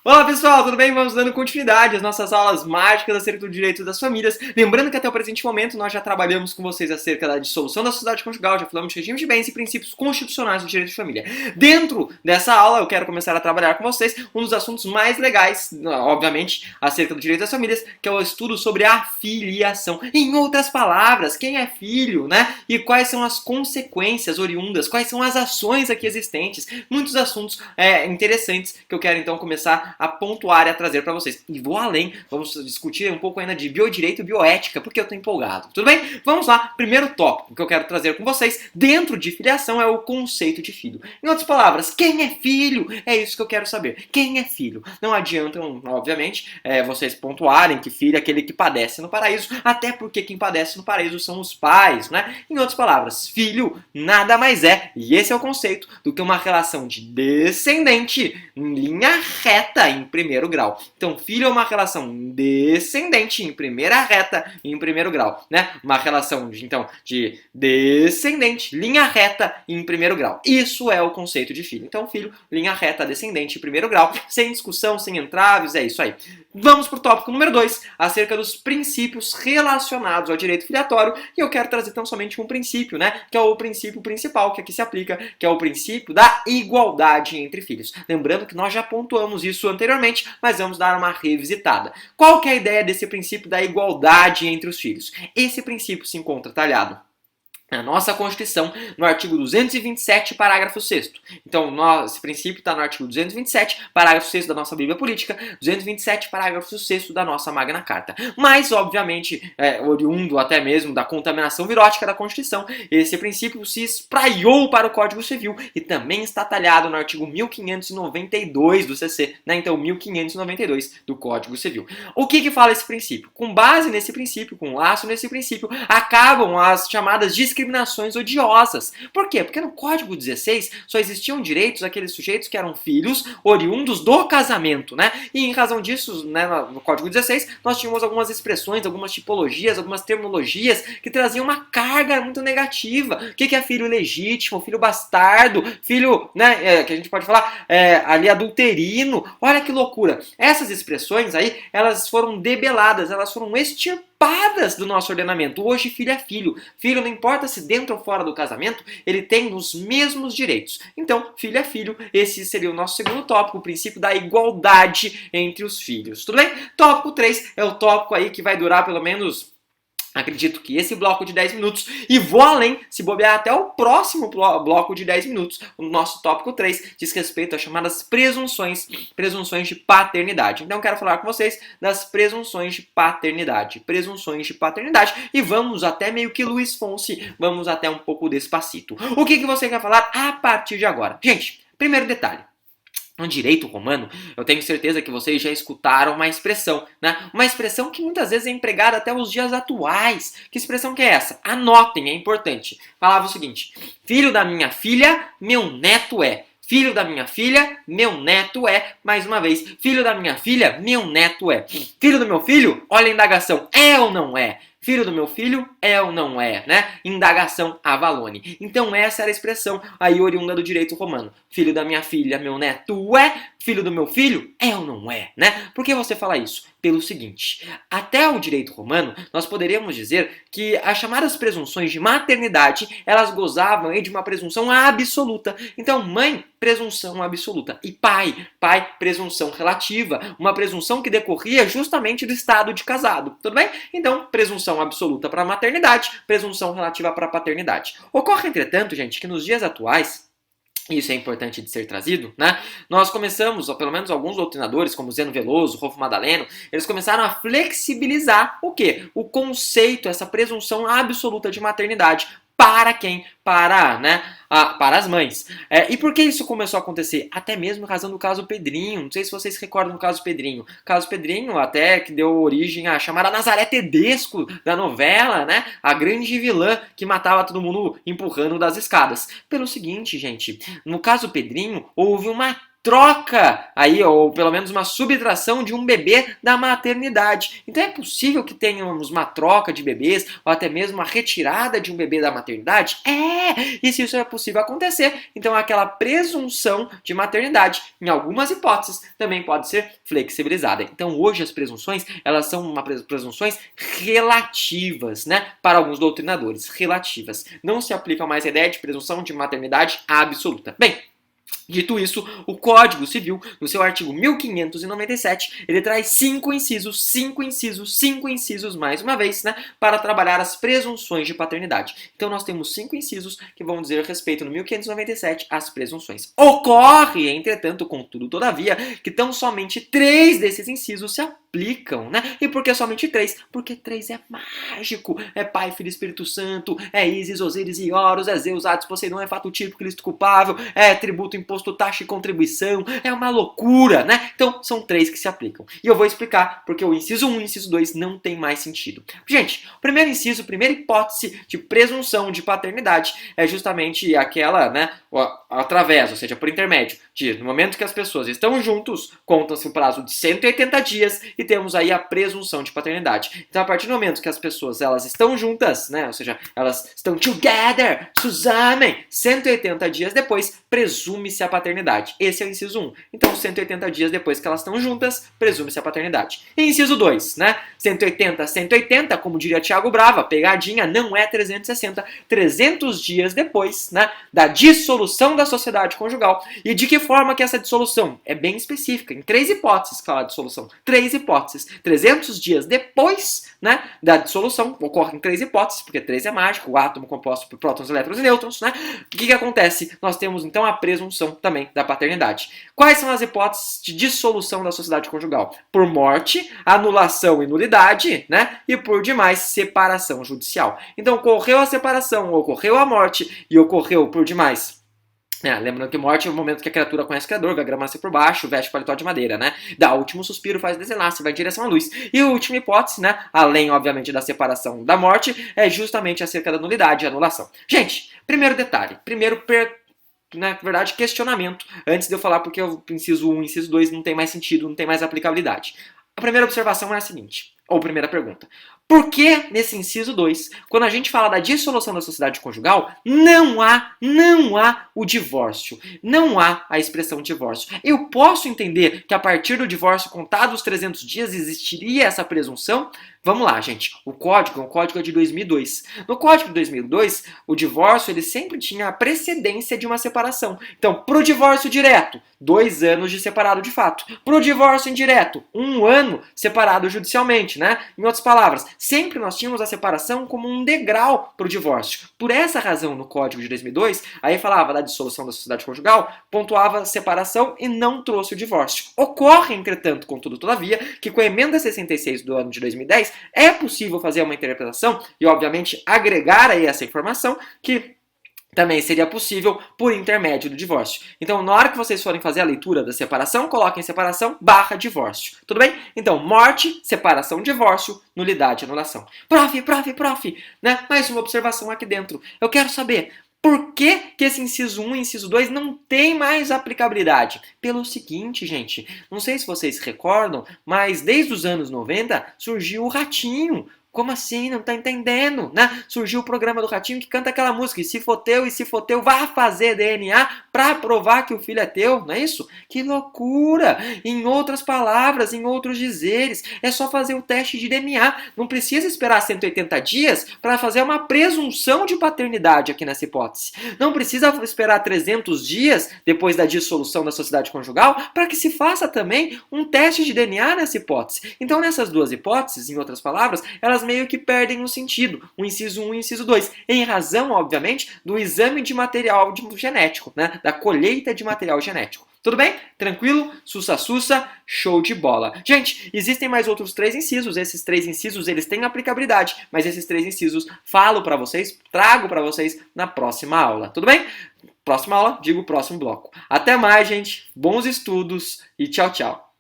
Olá pessoal, tudo bem? Vamos dando continuidade às nossas aulas mágicas acerca do direito das famílias. Lembrando que até o presente momento nós já trabalhamos com vocês acerca da dissolução da sociedade conjugal, já falamos de regime de bens e princípios constitucionais do direito de família. Dentro dessa aula eu quero começar a trabalhar com vocês um dos assuntos mais legais, obviamente, acerca do direito das famílias, que é o estudo sobre a filiação. Em outras palavras, quem é filho, né? E quais são as consequências oriundas, quais são as ações aqui existentes. Muitos assuntos interessantes que eu quero então começar a pontuar e a trazer para vocês. E vou além, vamos discutir um pouco ainda de biodireito e bioética, porque eu tô empolgado. Tudo bem? Vamos lá. Primeiro tópico que eu quero trazer com vocês, dentro de filiação, é o conceito de filho. Em outras palavras, quem é filho? É isso que eu quero saber. Quem é filho? Não adianta, obviamente, vocês pontuarem que filho é aquele que padece no paraíso, até porque quem padece no paraíso são os pais, né? Em outras palavras, filho nada mais é, e esse é o conceito, do que uma relação de descendente em linha reta em primeiro grau. Então, filho é uma relação descendente em primeira reta em primeiro grau, né? Uma relação de descendente, linha reta em primeiro grau. Isso é o conceito de filho. Então, filho, linha reta, descendente em primeiro grau, sem discussão, sem entraves, é isso aí. Vamos para o tópico número 2, acerca dos princípios relacionados ao direito filiatório, e eu quero trazer tão somente um princípio, né? Que é o princípio principal que aqui se aplica, que é o princípio da igualdade entre filhos. Lembrando que nós já pontuamos isso anteriormente, mas vamos dar uma revisitada. Qual que é a ideia desse princípio da igualdade entre os filhos? Esse princípio se encontra talhado na nossa Constituição, no artigo 227, parágrafo 6º. Então, esse princípio está no artigo 227, parágrafo 6º da nossa Bíblia Política, 227, parágrafo 6º da nossa Magna Carta. Mas, obviamente, oriundo até mesmo da contaminação virótica da Constituição, esse princípio se espraiou para o Código Civil e também está talhado no artigo 1592 do CC, né? Então, 1592 do Código Civil. O que fala esse princípio? Com base nesse princípio, com laço nesse princípio, acabam as chamadas discriminações odiosas. Por quê? Porque no Código 16 só existiam direitos àqueles sujeitos que eram filhos oriundos do casamento, né? E em razão disso, né, no Código 16, nós tínhamos algumas expressões, algumas tipologias, algumas terminologias que traziam uma carga muito negativa. O que é filho ilegítimo, filho bastardo, filho, né, que a gente pode falar ali adulterino. Olha que loucura. Essas expressões aí, elas foram debeladas, elas foram extirpadas do nosso ordenamento. Hoje, filho é filho. Filho, não importa se dentro ou fora do casamento, ele tem os mesmos direitos. Então, filho é filho. Esse seria o nosso segundo tópico, o princípio da igualdade entre os filhos. Tudo bem? Tópico 3 é o tópico aí que vai durar pelo menos... acredito que esse bloco de 10 minutos, e vou além, se bobear até o próximo bloco de 10 minutos. O nosso tópico 3 diz respeito às chamadas presunções de paternidade. Então, quero falar com vocês das presunções de paternidade. Presunções de paternidade. E vamos até meio que Luiz Fonsi, vamos até um pouco Despacito. O que você quer falar a partir de agora? Gente, primeiro detalhe. No direito romano, eu tenho certeza que vocês já escutaram uma expressão, né? Uma expressão que muitas vezes é empregada até os dias atuais. Que expressão que é essa? Anotem, é importante. Falava o seguinte: filho da minha filha, meu neto é. Filho da minha filha, meu neto é. Mais uma vez, filho da minha filha, meu neto é. Filho do meu filho, olha a indagação, é ou não é? Filho do meu filho é ou não é, né? Indagação avalone. Então essa era a expressão aí oriunda do direito romano. Filho da minha filha, meu neto é. Filho do meu filho é ou não é, né? Por que você fala isso? Pelo seguinte, até o direito romano, nós poderíamos dizer que as chamadas presunções de maternidade, elas gozavam aí de uma presunção absoluta. Então, mãe, presunção absoluta. E pai, presunção relativa. Uma presunção que decorria justamente do estado de casado. Tudo bem? Então, presunção absoluta para a maternidade, presunção relativa para a paternidade. Ocorre, entretanto, gente, que nos dias atuais, isso é importante de ser trazido, né? Nós começamos, ou pelo menos alguns doutrinadores, como Zeno Veloso, Rolfo Madaleno, eles começaram a flexibilizar o quê? O conceito, essa presunção absoluta de maternidade. Para quem? Para as mães. E por que isso começou a acontecer? Até mesmo em razão do caso Pedrinho. Não sei se vocês recordam do caso Pedrinho. O caso Pedrinho até que deu origem à chamada Nazaré Tedesco da novela, né? A grande vilã que matava todo mundo empurrando das escadas. Pelo seguinte, gente, no caso Pedrinho, houve uma troca aí, ou pelo menos uma subtração de um bebê da maternidade. Então é possível que tenhamos uma troca de bebês, ou até mesmo uma retirada de um bebê da maternidade? E se isso é possível acontecer, então aquela presunção de maternidade, em algumas hipóteses, também pode ser flexibilizada. Então hoje as presunções, elas são presunções relativas, né? Para alguns doutrinadores, relativas. Não se aplica mais a ideia de presunção de maternidade absoluta. Bem, dito isso, o Código Civil, no seu artigo 1597, ele traz 5 incisos, mais uma vez, né, para trabalhar as presunções de paternidade. Então nós temos 5 incisos que vão dizer respeito no 1597 às presunções. Ocorre, entretanto, contudo, todavia, que tão somente 3 desses incisos se aplicam, né? E por que somente 3? Porque 3 é mágico, é Pai, Filho e Espírito Santo, é Ísis, Osíris e Horus, é Zeus, Hades, Poseidon, é fato típico, ilícito culpável, é tributo, imposto, taxa e contribuição, é uma loucura, né? Então, são 3 que se aplicam. E eu vou explicar porque o inciso 1 e o inciso 2 não tem mais sentido. Gente, o primeiro inciso, a primeira hipótese de presunção de paternidade é justamente aquela, né, através, ou seja, por intermédio, de no momento que as pessoas estão juntos, conta-se o prazo de 180 dias e temos aí a presunção de paternidade. Então, a partir do momento que as pessoas elas estão juntas, né, ou seja, elas estão together, zusammen, 180 dias depois, presume-se a paternidade. Esse é o inciso 1. Então, 180 dias depois que elas estão juntas, presume-se a paternidade. E inciso 2, né? 180, 180, como diria Thiago Brava, pegadinha, não é 360, 300 dias depois, né, da dissolução da sociedade conjugal. E de que forma que essa dissolução? É bem específica, em 3 hipóteses que fala de dissolução. 3 hipóteses. 300 dias depois, né, da dissolução, ocorrem 3 hipóteses, porque 3 é mágico, o átomo composto por prótons, elétrons e nêutrons, né? O que acontece? Nós temos, então, a presunção também da paternidade. Quais são as hipóteses de dissolução da sociedade conjugal? Por morte, anulação e nulidade, né? E por demais, separação judicial. Então, ocorreu a separação, ocorreu a morte e ocorreu por demais. Lembrando que morte é o momento que a criatura conhece o Criador, vai gramar-se por baixo, veste paletó de madeira, né? Dá o último suspiro, faz desenlace, vai em direção à luz. E a última hipótese, né? Além, obviamente, da separação da morte, é justamente acerca da nulidade e anulação. Gente, primeiro detalhe, na verdade, questionamento, antes de eu falar porque o inciso 1 e o inciso 2 não tem mais sentido, não tem mais aplicabilidade. A primeira observação é a seguinte, ou primeira pergunta. Por que nesse inciso 2, quando a gente fala da dissolução da sociedade conjugal, não há o divórcio, não há a expressão divórcio? Eu posso entender que a partir do divórcio, contados os 300 dias, existiria essa presunção? Vamos lá, gente. O código é de 2002. No código de 2002, o divórcio ele sempre tinha a precedência de uma separação. Então, pro divórcio direto, 2 anos de separado de fato. Pro divórcio indireto, 1 ano separado judicialmente, né? Em outras palavras, sempre nós tínhamos a separação como um degrau pro divórcio. Por essa razão, no código de 2002, aí falava da dissolução da sociedade conjugal, pontuava a separação e não trouxe o divórcio. Ocorre, entretanto, contudo, todavia, que com a emenda 66 do ano de 2010, é possível fazer uma interpretação e, obviamente, agregar aí essa informação que também seria possível por intermédio do divórcio. Então, na hora que vocês forem fazer a leitura da separação, coloquem separação / divórcio. Tudo bem? Então, morte, separação, divórcio, nulidade, anulação. Prof, né? Mais uma observação aqui dentro. Eu quero saber, por que esse inciso 1 e inciso 2 não tem mais aplicabilidade? Pelo seguinte, gente, não sei se vocês se recordam, mas desde os anos 90 surgiu o Ratinho. Como assim? Não tá entendendo, né? Surgiu o programa do Ratinho que canta aquela música, e se for teu, vá fazer DNA pra provar que o filho é teu, não é isso? Que loucura! Em outras palavras, em outros dizeres, é só fazer o teste de DNA. Não precisa esperar 180 dias para fazer uma presunção de paternidade aqui nessa hipótese. Não precisa esperar 300 dias depois da dissolução da sociedade conjugal para que se faça também um teste de DNA nessa hipótese. Então, nessas duas hipóteses, em outras palavras, elas meio que perdem o sentido, o inciso 1 e o inciso 2, em razão, obviamente, do exame de material genético, né? Da colheita de material genético. Tudo bem? Tranquilo? Sussa, show de bola. Gente, existem mais outros 3 incisos. Esses 3 incisos, eles têm aplicabilidade, mas esses 3 incisos falo para vocês, trago para vocês na próxima aula. Tudo bem? Próxima aula, digo próximo bloco. Até mais, gente. Bons estudos e tchau, tchau.